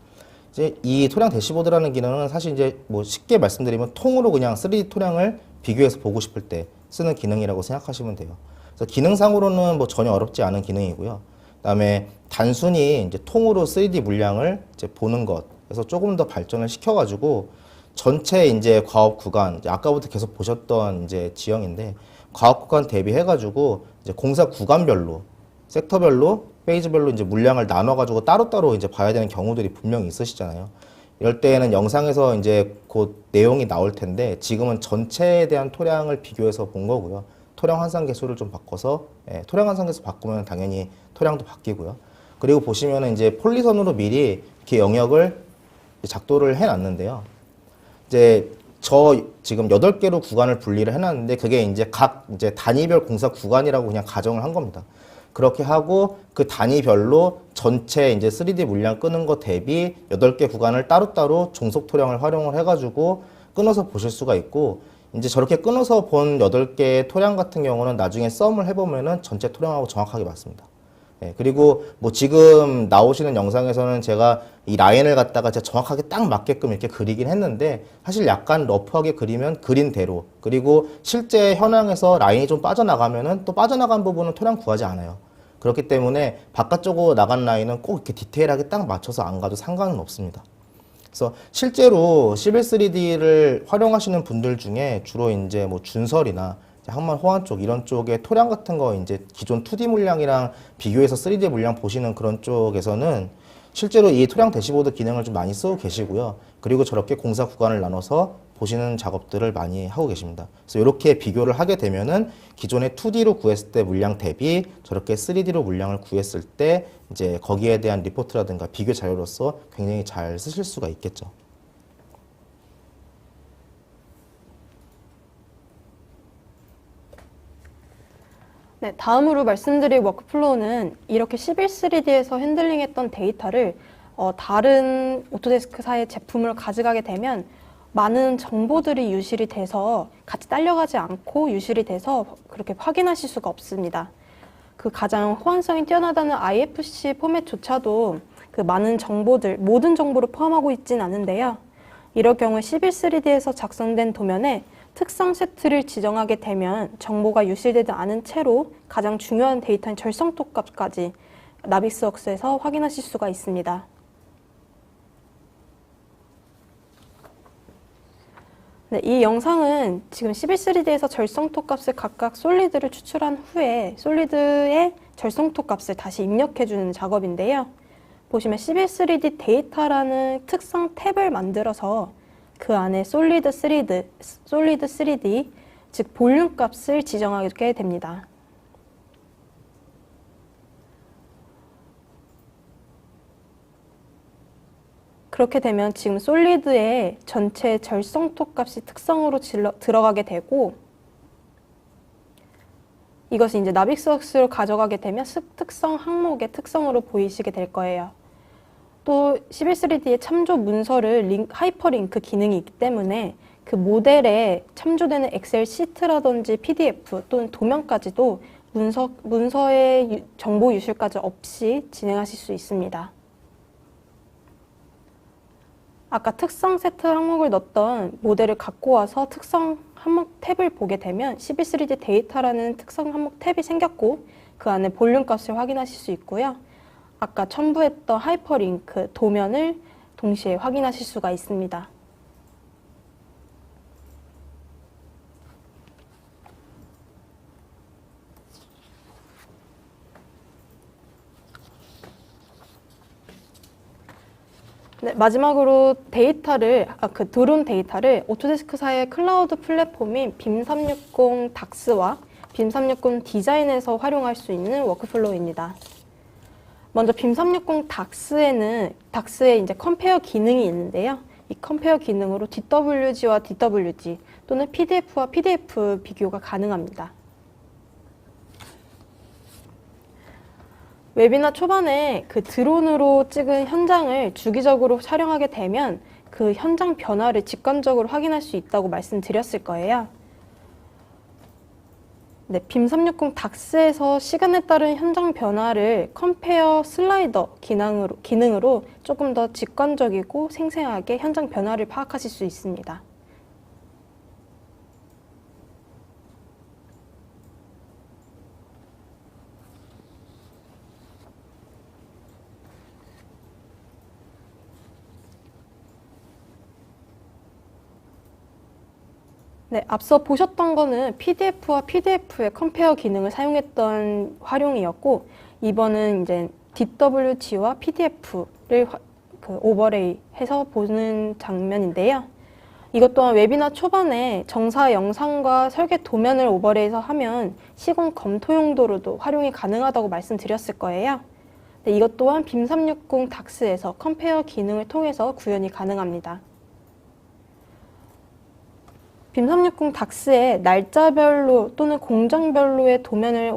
이제 이 토량 대시보드라는 기능은 사실 이제 뭐 쉽게 말씀드리면 통으로 그냥 3D 토량을 비교해서 보고 싶을 때 쓰는 기능이라고 생각하시면 돼요. 그래서 기능상으로는 뭐 전혀 어렵지 않은 기능이고요. 그다음에 단순히 이제 통으로 3D 물량을 이제 보는 것, 그래서 조금 더 발전을 시켜가지고 전체 이제 과업 구간, 이제 아까부터 계속 보셨던 이제 지형인데 과업 구간 대비해가지고 이제 공사 구간별로, 섹터별로, 페이즈별로 이제 물량을 나눠가지고 따로따로 이제 봐야 되는 경우들이 분명히 있으시잖아요. 이럴 때에는 영상에서 이제 곧 내용이 나올 텐데 지금은 전체에 대한 토량을 비교해서 본 거고요. 토량 환산 계수를 좀 바꿔서, 토량 환산 계수 바꾸면 당연히 토량도 바뀌고요. 그리고 보시면은 이제 폴리선으로 미리 이렇게 영역을 작도를 해놨는데요. 이제 저 지금 8개로 구간을 분리를 해놨는데 그게 이제 각 이제 단위별 공사 구간이라고 그냥 가정을 한 겁니다. 그렇게 하고 그 단위별로 전체 이제 3D 물량 끄는 거 대비 8개 구간을 따로따로 종속 토량을 활용을 해가지고 끊어서 보실 수가 있고, 이제 저렇게 끊어서 본 8개의 토량 같은 경우는 나중에 썸을 해보면은 전체 토량하고 정확하게 맞습니다. 그리고 뭐 지금 나오시는 영상에서는 제가 이 라인을 갖다가 제가 정확하게 딱 맞게끔 이렇게 그리긴 했는데 사실 약간 러프하게 그리면 그린 대로, 그리고 실제 현황에서 라인이 좀 빠져나가면은 또 빠져나간 부분은 토량 구하지 않아요. 그렇기 때문에 바깥쪽으로 나간 라인은 꼭 이렇게 디테일하게 딱 맞춰서 안 가도 상관은 없습니다. 그래서 실제로 시빌 3D를 활용하시는 분들 중에 주로 이제 뭐 준설이나 항만 호환 쪽 이런 쪽에 토량 같은 거 이제 기존 2D 물량이랑 비교해서 3D 물량 보시는 그런 쪽에서는 실제로 이 토량 대시보드 기능을 좀 많이 쓰고 계시고요. 그리고 저렇게 공사 구간을 나눠서 보시는 작업들을 많이 하고 계십니다. 그래서 이렇게 비교를 하게 되면은 기존에 2D로 구했을 때 물량 대비 저렇게 3D로 물량을 구했을 때 이제 거기에 대한 리포트라든가 비교 자료로서 굉장히 잘 쓰실 수가 있겠죠. 네, 다음으로 말씀드릴 워크플로우는 이렇게 시빌 3D에서 핸들링했던 데이터를 다른 오토데스크사의 제품을 가져가게 되면 많은 정보들이 유실이 돼서 같이 딸려가지 않고 유실이 돼서 그렇게 확인하실 수가 없습니다. 그 가장 호환성이 뛰어나다는 IFC 포맷조차도 그 많은 정보들, 모든 정보를 포함하고 있진 않은데요. 이럴 경우 시빌 3D에서 작성된 도면에 특성 세트를 지정하게 되면 정보가 유실되지 않은 채로 가장 중요한 데이터인 절성토 값까지 나빅스웍스에서 확인하실 수가 있습니다. 네, 이 영상은 지금 11.3D에서 절성토 값을 각각 솔리드를 추출한 후에 솔리드의 절성토 값을 다시 입력해주는 작업인데요. 보시면 11.3D 데이터라는 특성 탭을 만들어서 그 안에 솔리드 3D, 즉 볼륨 값을 지정하게 됩니다. 그렇게 되면 지금 솔리드의 전체 절성토 값이 특성으로 들어가게 되고, 이것이 이제 나빅스웍스로 가져가게 되면 특성 항목의 특성으로 보이시게 될 거예요. 또 11.3D의 참조 문서를 하이퍼링크 기능이 있기 때문에 그 모델에 참조되는 엑셀 시트라든지 PDF 또는 도면까지도 문서의 정보 유실까지 없이 진행하실 수 있습니다. 아까 특성 세트 항목을 넣었던 모델을 갖고 와서 특성 항목 탭을 보게 되면 11.3D 데이터라는 특성 항목 탭이 생겼고 그 안에 볼륨 값을 확인하실 수 있고요. 아까 첨부했던 하이퍼링크 도면을 동시에 확인하실 수가 있습니다. 네, 마지막으로 그 드론 데이터를 오토데스크사의 클라우드 플랫폼인 빔360 닥스와 빔360 디자인에서 활용할 수 있는 워크플로우입니다. 먼저 빔360 닥스에 이제 컴페어 기능이 있는데요. 이 컴페어 기능으로 DWG와 DWG 또는 PDF와 PDF 비교가 가능합니다. 웨비나 초반에 그 드론으로 찍은 현장을 주기적으로 촬영하게 되면 그 현장 변화를 직관적으로 확인할 수 있다고 말씀드렸을 거예요. 네, 빔360 닥스에서 시간에 따른 현장 변화를 컴페어 슬라이더 기능으로 조금 더 직관적이고 생생하게 현장 변화를 파악하실 수 있습니다. 네, 앞서 보셨던 거는 PDF와 PDF의 컴페어 기능을 사용했던 활용이었고, 이번은 이제 DWG와 PDF를 오버레이 해서 보는 장면인데요. 이것 또한 웨비나 초반에 정사 영상과 설계 도면을 오버레이해서 하면 시공 검토 용도로도 활용이 가능하다고 말씀드렸을 거예요. 네, 이것 또한 빔360 닥스에서 컴페어 기능을 통해서 구현이 가능합니다. 빔360 닥스에 날짜별로 또는 공정별로의 도면을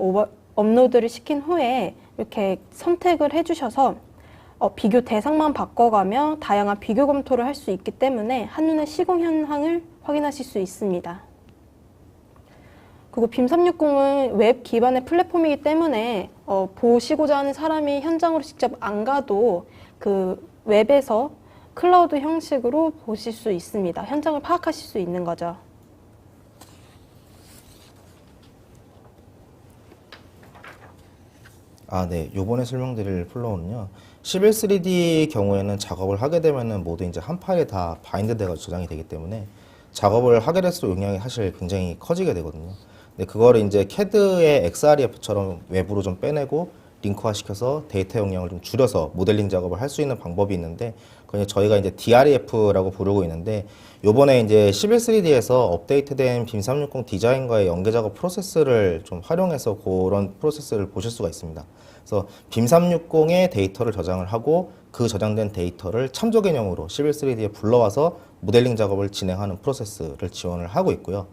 업로드를 시킨 후에 이렇게 선택을 해주셔서 비교 대상만 바꿔가며 다양한 비교 검토를 할 수 있기 때문에 한눈에 시공 현황을 확인하실 수 있습니다. 그리고 빔360은 웹 기반의 플랫폼이기 때문에 보시고자 하는 사람이 현장으로 직접 안 가도 그 웹에서 클라우드 형식으로 보실 수 있습니다. 현장을 파악하실 수 있는 거죠. 네. 요번에 설명드릴 플로우는요. 11.3D 경우에는 작업을 하게 되면은 모두 이제 한 파일에 다 바인드 돼가 저장이 되기 때문에 작업을 하게 될수록 용량이 사실 굉장히 커지게 되거든요. 근데 그거를 이제 CAD의 XREF처럼 외부로 좀 빼내고 링크화 시켜서 데이터 용량을 좀 줄여서 모델링 작업을 할 수 있는 방법이 있는데, 그건 저희가 이제 DREF라고 부르고 있는데, 요번에 이제 11.3D에서 업데이트된 빔360 디자인과의 연계 작업 프로세스를 좀 활용해서 그런 프로세스를 보실 수가 있습니다. 그래서 빔360의 데이터를 저장을 하고 그 저장된 데이터를 참조 개념으로 11.3D에 불러와서 모델링 작업을 진행하는 프로세스를 지원을 하고 있고요.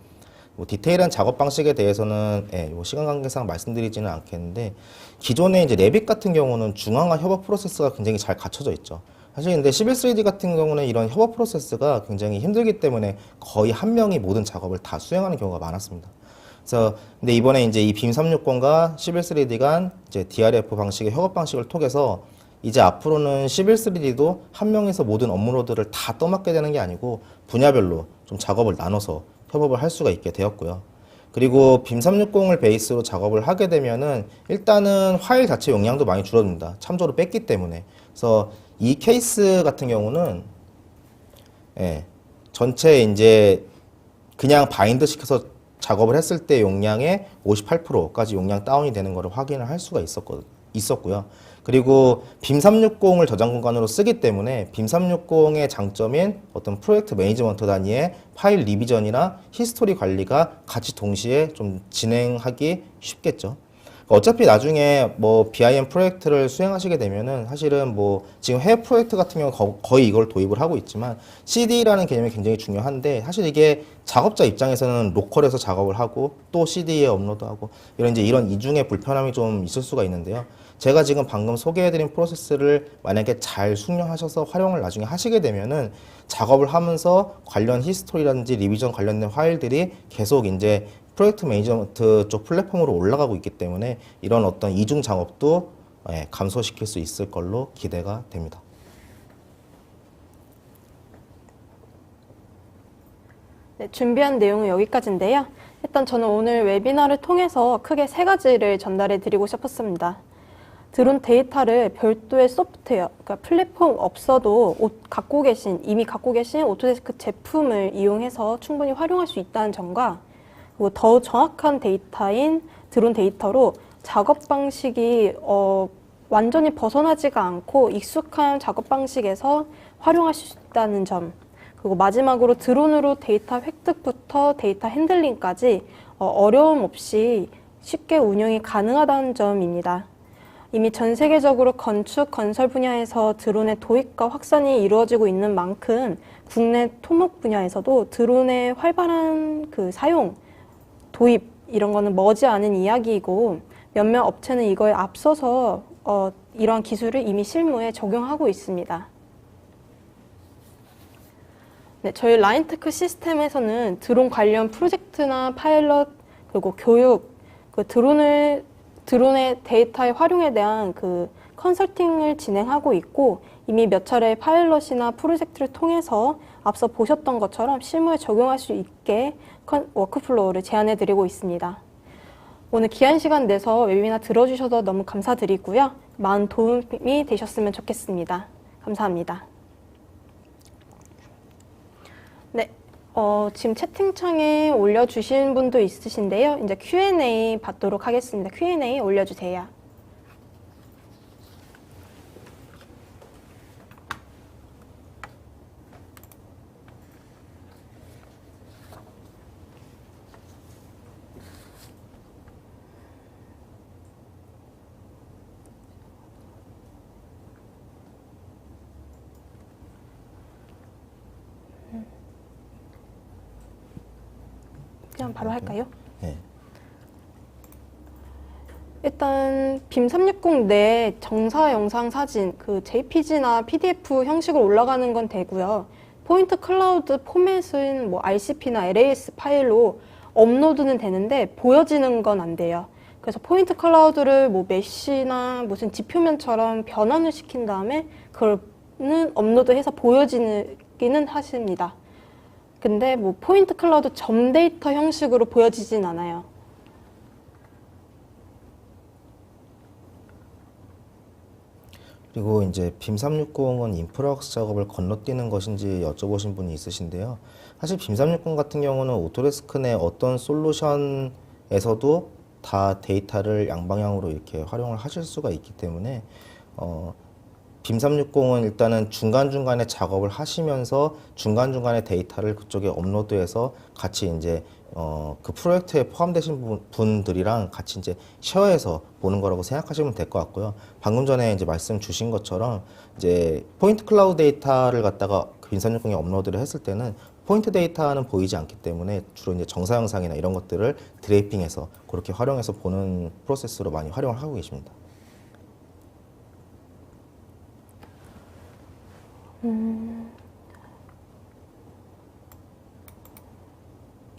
뭐 디테일한 작업 방식에 대해서는 시간 관계상 말씀드리지는 않겠는데, 기존의 이제 레빗 같은 경우는 중앙화 협업 프로세스가 굉장히 잘 갖춰져 있죠. 사실 근데 11.3D 같은 경우는 이런 협업 프로세스가 굉장히 힘들기 때문에 거의 한 명이 모든 작업을 다 수행하는 경우가 많았습니다. 그래서 근데 이번에 이제 이 빔360과 11.3D가 이제 DRF 방식의 협업 방식을 통해서 이제 앞으로는 11.3D도 한 명에서 모든 업무로드를 다 떠맡게 되는 게 아니고 분야별로 좀 작업을 나눠서 협업을 할 수가 있게 되었고요. 그리고 빔 360을 베이스로 작업을 하게 되면은 일단은 파일 자체 용량도 많이 줄어듭니다. 참조를 뺐기 때문에. 그래서 이 케이스 같은 경우는 예, 전체 이제 그냥 바인드 시켜서 작업을 했을 때 용량의 58%까지 용량 다운이 되는 것을 확인을 할 수가 있었고요. 그리고 빔 360을 저장 공간으로 쓰기 때문에 빔 360의 장점인 어떤 프로젝트 매니지먼트 단위의 파일 리비전이나 히스토리 관리가 같이 동시에 좀 진행하기 쉽겠죠. 어차피 나중에 뭐 BIM 프로젝트를 수행하시게 되면은 사실은 뭐 지금 해외 프로젝트 같은 경우 거의 이걸 도입을 하고 있지만 CD라는 개념이 굉장히 중요한데 사실 이게 작업자 입장에서는 로컬에서 작업을 하고 또 CD에 업로드하고 이런 이중의 불편함이 좀 있을 수가 있는데요. 제가 지금 방금 소개해드린 프로세스를 만약에 잘 숙련하셔서 활용을 나중에 하시게 되면은 작업을 하면서 관련 히스토리라든지 리비전 관련된 파일들이 계속 이제 프로젝트 매니지먼트 쪽 플랫폼으로 올라가고 있기 때문에 이런 어떤 이중 작업도 감소시킬 수 있을 걸로 기대가 됩니다. 네, 준비한 내용은 여기까지인데요. 일단 저는 오늘 웨비나를 통해서 크게 세 가지를 전달해 드리고 싶었습니다. 드론 데이터를 별도의 소프트웨어, 그러니까 플랫폼 없어도 이미 갖고 계신 오토데스크 제품을 이용해서 충분히 활용할 수 있다는 점과 그리고 더 정확한 데이터인 드론 데이터로 작업 방식이 완전히 벗어나지가 않고 익숙한 작업 방식에서 활용할 수 있다는 점, 그리고 마지막으로 드론으로 데이터 획득부터 데이터 핸들링까지 어려움 없이 쉽게 운영이 가능하다는 점입니다. 이미 전 세계적으로 건축, 건설 분야에서 드론의 도입과 확산이 이루어지고 있는 만큼 국내 토목 분야에서도 드론의 활발한 사용, 도입 이런 거는 머지않은 이야기이고 몇몇 업체는 이거에 앞서서 이러한 기술을 이미 실무에 적용하고 있습니다. 네, 저희 라인테크 시스템에서는 드론 관련 프로젝트나 파일럿 그리고 교육, 드론의 데이터의 활용에 대한 컨설팅을 진행하고 있고 이미 몇 차례 파일럿이나 프로젝트를 통해서 앞서 보셨던 것처럼 실무에 적용할 수 있게 워크플로우를 제안해 드리고 있습니다. 오늘 귀한 시간 내서 웨비나 들어주셔서 너무 감사드리고요. 많은 도움이 되셨으면 좋겠습니다. 감사합니다. 네, 지금 채팅창에 올려주신 분도 있으신데요. 이제 Q&A 받도록 하겠습니다. Q&A 올려주세요. 그냥 바로 할까요? 네. 일단 빔 360 내 정사 영상 사진, JPG나 PDF 형식으로 올라가는 건 되고요. 포인트 클라우드 포맷은 뭐 RCP나 LAS 파일로 업로드는 되는데 보여지는 건 안 돼요. 그래서 포인트 클라우드를 뭐 메쉬나 무슨 지표면처럼 변환을 시킨 다음에 그거는 업로드해서 보여지기는 하십니다. 근데 뭐 포인트 클라우드 점 데이터 형식으로 보여지진 않아요. 그리고 이제 빔 360은 인프라웍스 작업을 건너뛰는 것인지 여쭤보신 분이 있으신데요. 사실 빔 360 같은 경우는 오토데스크 내 어떤 솔루션에서도 다 데이터를 양방향으로 이렇게 활용을 하실 수가 있기 때문에 빔 360은 일단은 중간중간에 작업을 하시면서 중간중간에 데이터를 그쪽에 업로드해서 같이 이제 그 프로젝트에 포함되신 분들이랑 같이 이제 쉐어해서 보는 거라고 생각하시면 될 것 같고요. 방금 전에 이제 말씀 주신 것처럼 이제 포인트 클라우드 데이터를 갖다가 빔 360에 업로드를 했을 때는 포인트 데이터는 보이지 않기 때문에 주로 이제 정사 영상이나 이런 것들을 드레이핑해서 그렇게 활용해서 보는 프로세스로 많이 활용을 하고 계십니다.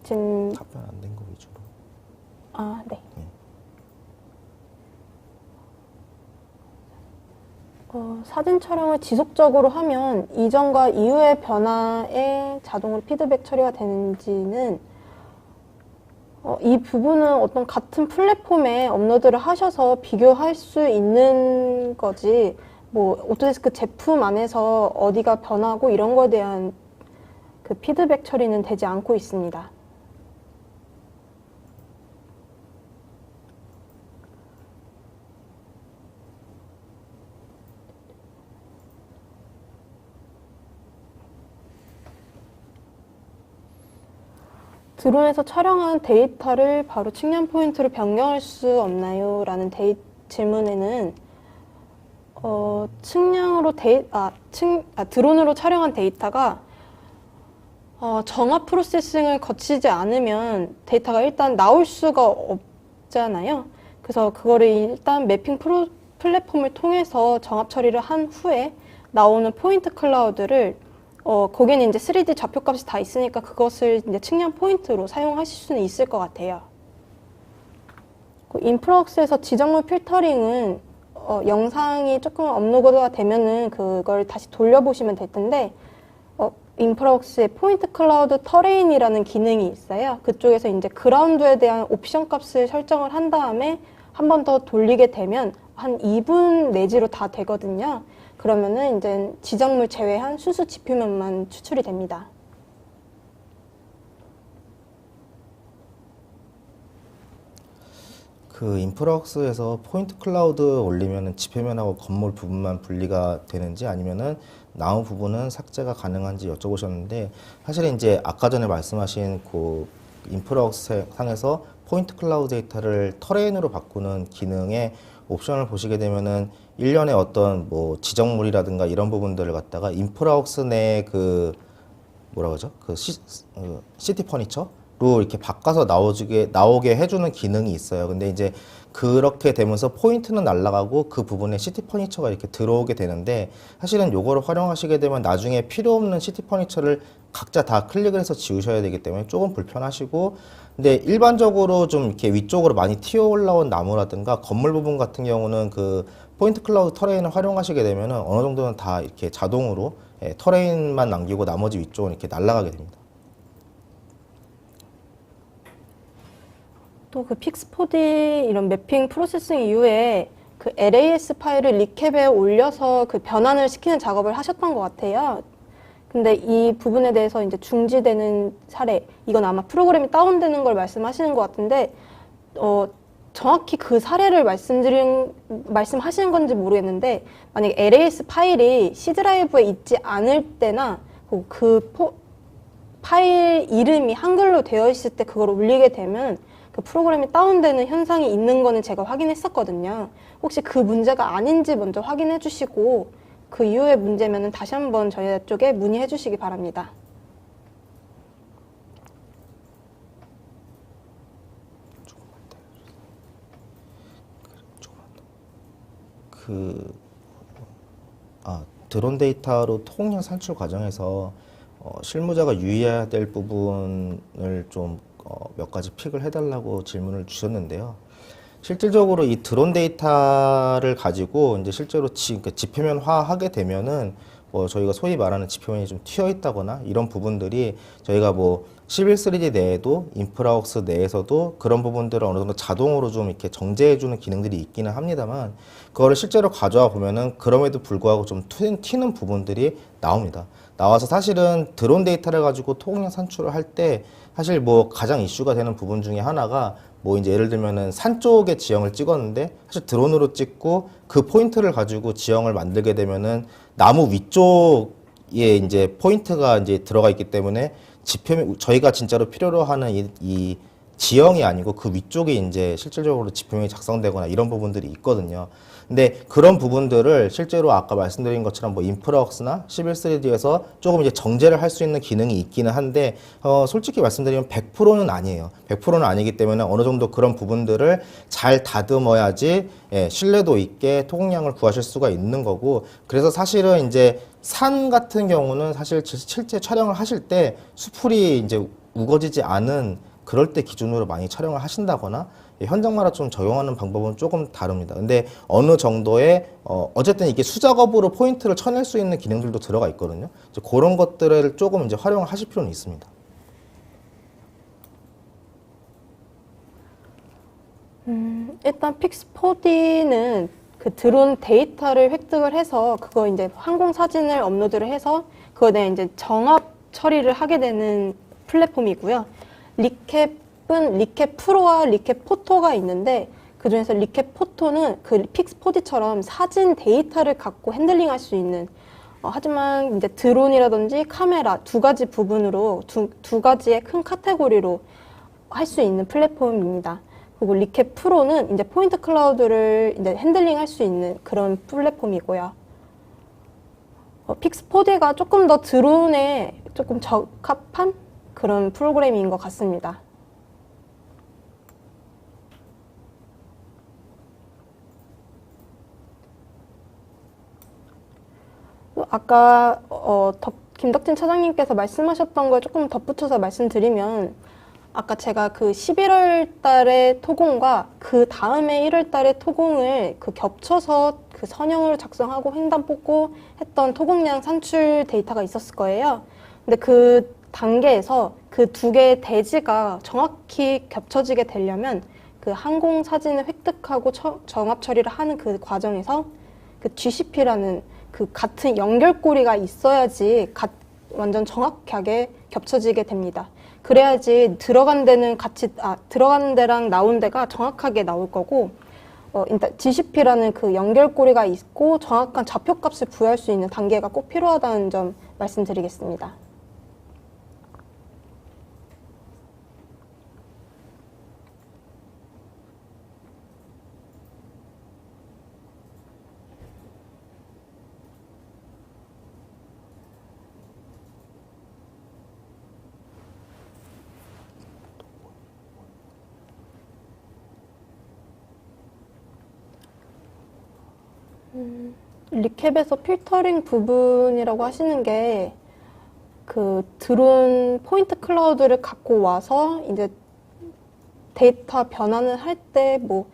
지금 답변 안 된 거 위주로. 네. 사진 촬영을 지속적으로 하면 이전과 이후의 변화에 자동으로 피드백 처리가 되는지는 이 부분은 어떤 같은 플랫폼에 업로드를 하셔서 비교할 수 있는 거지, 뭐, 오토데스크 제품 안에서 어디가 변하고 이런 거에 대한 그 피드백 처리는 되지 않고 있습니다. 드론에서 촬영한 데이터를 바로 측량 포인트로 변경할 수 없나요? 라는 질문에는 드론으로 촬영한 데이터가 정화 프로세싱을 거치지 않으면 데이터가 일단 나올 수가 없잖아요. 그래서 그거를 일단 매핑 플랫폼을 통해서 정합 처리를 한 후에 나오는 포인트 클라우드를 거기는 이제 3D 좌표값이 다 있으니까 그것을 이제 측량 포인트로 사용하실 수는 있을 것 같아요. 인프럭스에서 지정물 필터링은 영상이 조금 업로드가 되면은 그걸 다시 돌려보시면 될 텐데, 인프럭스에 포인트 클라우드 터레인이라는 기능이 있어요. 그쪽에서 이제 그라운드에 대한 옵션 값을 설정을 한 다음에 한 번 더 돌리게 되면 한 2분 내지로 다 되거든요. 그러면은 이제 지정물 제외한 순수 지표면만 추출이 됩니다. 그 인프럭스에서 포인트 클라우드 올리면은 지표면하고 건물 부분만 분리가 되는지 아니면은 나온 부분은 삭제가 가능한지 여쭤보셨는데, 사실 이제 아까 전에 말씀하신 그 인프럭스 상에서 포인트 클라우드 데이터를 터레인으로 바꾸는 기능의 옵션을 보시게 되면은 일련의 어떤 뭐 지정물이라든가 이런 부분들을 갖다가 인프라웍스 내 그 뭐라 그러죠? 시티 퍼니처로 이렇게 바꿔서 나오게 해주는 기능이 있어요. 근데 이제 그렇게 되면서 포인트는 날아가고 그 부분에 시티 퍼니처가 이렇게 들어오게 되는데, 사실은 요거를 활용하시게 되면 나중에 필요 없는 시티 퍼니처를 각자 다 클릭을 해서 지우셔야 되기 때문에 조금 불편하시고, 근데 일반적으로 좀 이렇게 위쪽으로 많이 튀어 올라온 나무라든가 건물 부분 같은 경우는 그 포인트 클라우드 터레인을 활용하시게 되면은 어느 정도는 다 이렇게 자동으로 터레인만 남기고 나머지 위쪽은 이렇게 날아가게 됩니다. 또 그 픽스4D 이런 매핑 프로세싱 이후에 그 LAS 파일을 리캡에 올려서 그 변환을 시키는 작업을 하셨던 것 같아요. 근데 이 부분에 대해서 이제 중지되는 사례, 이건 아마 프로그램이 다운되는 걸 말씀하시는 것 같은데, 정확히 그 사례를 말씀하시는 건지 모르겠는데, 만약에 LAS 파일이 C 드라이브에 있지 않을 때나 파일 이름이 한글로 되어 있을 때 그걸 올리게 되면 그 프로그램이 다운되는 현상이 있는 거는 제가 확인했었거든요. 혹시 그 문제가 아닌지 먼저 확인해 주시고, 그 이후의 문제면은 다시 한번 저희 쪽에 문의해 주시기 바랍니다. 드론 데이터로 통영 산출 과정에서 실무자가 유의해야 될 부분을 좀 몇 가지 픽을 해달라고 질문을 주셨는데요. 실질적으로 이 드론 데이터를 가지고 이제 실제로 지표면화하게 되면은 저희가 소위 말하는 지표면이 좀 튀어 있다거나 이런 부분들이 저희가 11.3D 내에도 인프라웍스 내에서도 그런 부분들을 어느 정도 자동으로 좀 이렇게 정제해주는 기능들이 있기는 합니다만, 그거를 실제로 가져와 보면은 그럼에도 불구하고 좀 튀는 부분들이 나옵니다. 나와서 사실은 드론 데이터를 가지고 토공량 산출을 할 때 사실 가장 이슈가 되는 부분 중에 하나가 이제 예를 들면은 산 쪽에 지형을 찍었는데 사실 드론으로 찍고 그 포인트를 가지고 지형을 만들게 되면은 나무 위쪽에 이제 포인트가 이제 들어가 있기 때문에 저희가 진짜로 필요로 하는 이 지형이 아니고 그 위쪽에 이제 실질적으로 지표면이 작성되거나 이런 부분들이 있거든요. 근데 그런 부분들을 실제로 아까 말씀드린 것처럼 인프라웍스나 11.3D에서 조금 이제 정제를 할 수 있는 기능이 있기는 한데, 솔직히 말씀드리면 100%는 아니에요. 100%는 아니기 때문에 어느 정도 그런 부분들을 잘 다듬어야지 신뢰도 있게 토공량을 구하실 수가 있는 거고, 그래서 사실은 이제 산 같은 경우는 사실 실제 촬영을 하실 때 수풀이 이제 우거지지 않은 그럴 때 기준으로 많이 촬영을 하신다거나 현장마다 좀 적용하는 방법은 조금 다릅니다. 근데 어느 정도의 어쨌든 이게 수작업으로 포인트를 쳐낼 수 있는 기능들도 들어가 있거든요. 이제 그런 것들을 조금 이제 활용을 하실 필요는 있습니다. 일단 픽스4D는 그 드론 데이터를 획득을 해서 그거 이제 항공 사진을 업로드를 해서 그거에 이제 정합 처리를 하게 되는 플랫폼이고요. 리캡은 리캡 프로와 리캡 포토가 있는데 그 중에서 리캡 포토는 그 픽스4D처럼 사진 데이터를 갖고 핸들링할 수 있는 하지만 이제 드론이라든지 카메라 두 가지 부분으로 두 가지의 큰 카테고리로 할 수 있는 플랫폼입니다. 그리고 리캡 프로는 이제 포인트 클라우드를 이제 핸들링할 수 있는 그런 플랫폼이고요. 픽스4D가 조금 더 드론에 조금 적합한 그런 프로그램인 것 같습니다. 아까 김덕진 차장님께서 말씀하셨던 걸 조금 덧붙여서 말씀드리면 아까 제가 그 11월 달에 토공과 그 다음에 1월 달에 토공을 그 겹쳐서 그 선형을 작성하고 횡단 뽑고 했던 토공량 산출 데이터가 있었을 거예요. 근데 그 단계에서 그 두 개의 대지가 정확히 겹쳐지게 되려면 그 항공 사진을 획득하고 정합 처리를 하는 그 과정에서 그 GCP라는 그 같은 연결고리가 있어야지 완전 정확하게 겹쳐지게 됩니다. 그래야지 들어간 데랑 나온 데가 정확하게 나올 거고, 일단 GCP라는 그 연결고리가 있고 정확한 좌표값을 부여할 수 있는 단계가 꼭 필요하다는 점 말씀드리겠습니다. 리캡에서 필터링 부분이라고 하시는 게 그 드론 포인트 클라우드를 갖고 와서 이제 데이터 변환을 할 때 뭐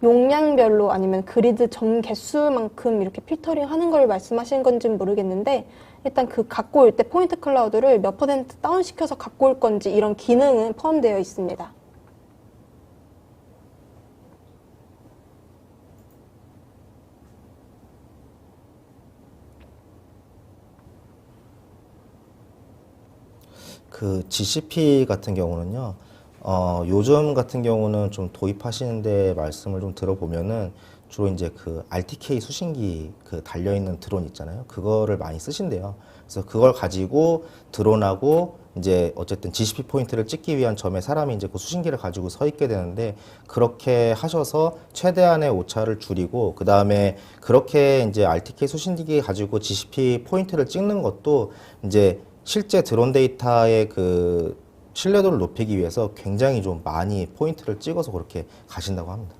용량별로 아니면 그리드 정 개수만큼 이렇게 필터링 하는 걸 말씀하시는 건지는 모르겠는데 일단 그 갖고 올 때 포인트 클라우드를 몇 퍼센트 다운시켜서 갖고 올 건지 이런 기능은 포함되어 있습니다. 그 GCP 같은 경우는요, 요즘 같은 경우는 좀 도입하시는데 말씀을 좀 들어보면은 주로 이제 그 RTK 수신기 그 달려있는 드론 있잖아요. 그거를 많이 쓰신대요. 그래서 그걸 가지고 드론하고 이제 어쨌든 GCP 포인트를 찍기 위한 점에 사람이 이제 그 수신기를 가지고 서 있게 되는데 그렇게 하셔서 최대한의 오차를 줄이고 그 다음에 그렇게 이제 RTK 수신기 가지고 GCP 포인트를 찍는 것도 이제 실제 드론 데이터의 그 신뢰도를 높이기 위해서 굉장히 좀 많이 포인트를 찍어서 그렇게 가신다고 합니다.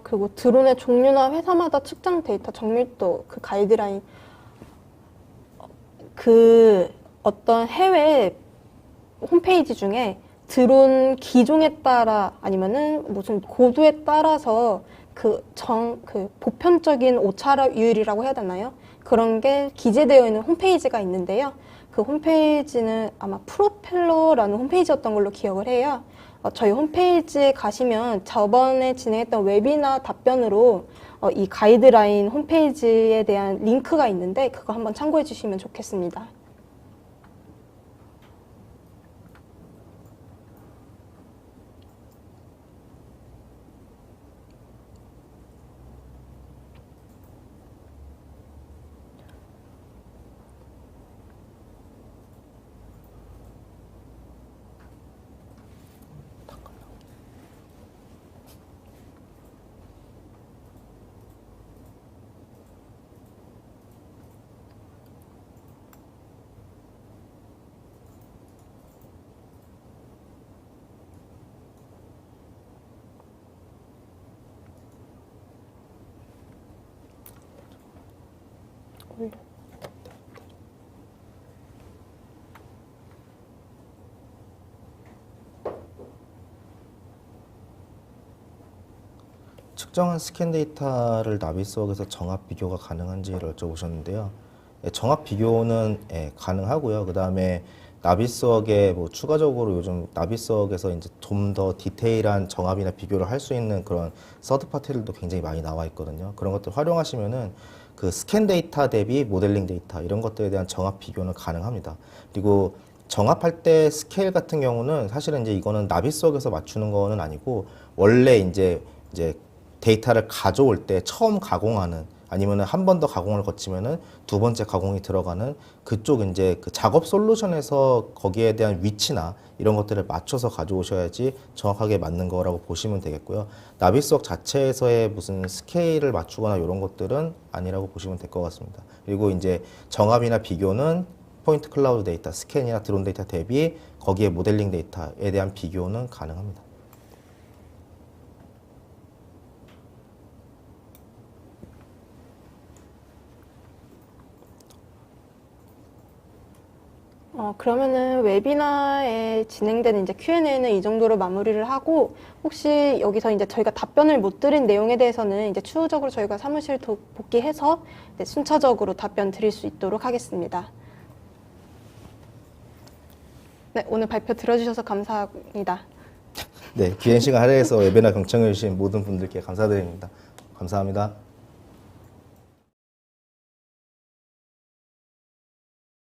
그리고 드론의 종류나 회사마다 측정 데이터 정밀도 그 가이드라인 그 어떤 해외 홈페이지 중에 드론 기종에 따라 아니면은 무슨 고도에 따라서 그 보편적인 오차율이라고 해야 되나요? 그런 게 기재되어 있는 홈페이지가 있는데요. 그 홈페이지는 아마 프로펠러라는 홈페이지였던 걸로 기억을 해요. 저희 홈페이지에 가시면 저번에 진행했던 웨비나 답변으로 이 가이드라인 홈페이지에 대한 링크가 있는데 그거 한번 참고해 주시면 좋겠습니다. 측정한 스캔 데이터를 나비스웍에서 정합 비교가 가능한지를 여쭤보셨는데요. 정합 비교는 가능하고요. 그 다음에 나비스웍에 뭐 추가적으로 요즘 나비스웍에서 이제 좀 더 디테일한 정합이나 비교를 할 수 있는 그런 서드 파티들도 굉장히 많이 나와 있거든요. 그런 것들 활용하시면은 그 스캔 데이터 대비 모델링 데이터 이런 것들에 대한 정합 비교는 가능합니다. 그리고 정합할 때 스케일 같은 경우는 사실은 이제 이거는 나비스웍에서 맞추는 거는 아니고 원래 이제 데이터를 가져올 때 처음 가공하는 아니면은 한 번 더 가공을 거치면은 두 번째 가공이 들어가는 그쪽 이제 그 작업 솔루션에서 거기에 대한 위치나 이런 것들을 맞춰서 가져오셔야지 정확하게 맞는 거라고 보시면 되겠고요. 나비스웍 자체에서의 무슨 스케일을 맞추거나 이런 것들은 아니라고 보시면 될 것 같습니다. 그리고 이제 정합이나 비교는 포인트 클라우드 데이터, 스캔이나 드론 데이터 대비 거기에 모델링 데이터에 대한 비교는 가능합니다. 그러면은 웨비나에 진행되는 이제 Q&A는 이 정도로 마무리를 하고 혹시 여기서 이제 저희가 답변을 못 드린 내용에 대해서는 이제 추후적으로 저희가 사무실 복귀해서 이제 순차적으로 답변 드릴 수 있도록 하겠습니다. 네, 오늘 발표 들어주셔서 감사합니다. 네, 귀한 시간 할애해서 웨비나 경청해 주신 모든 분들께 감사드립니다. 감사합니다.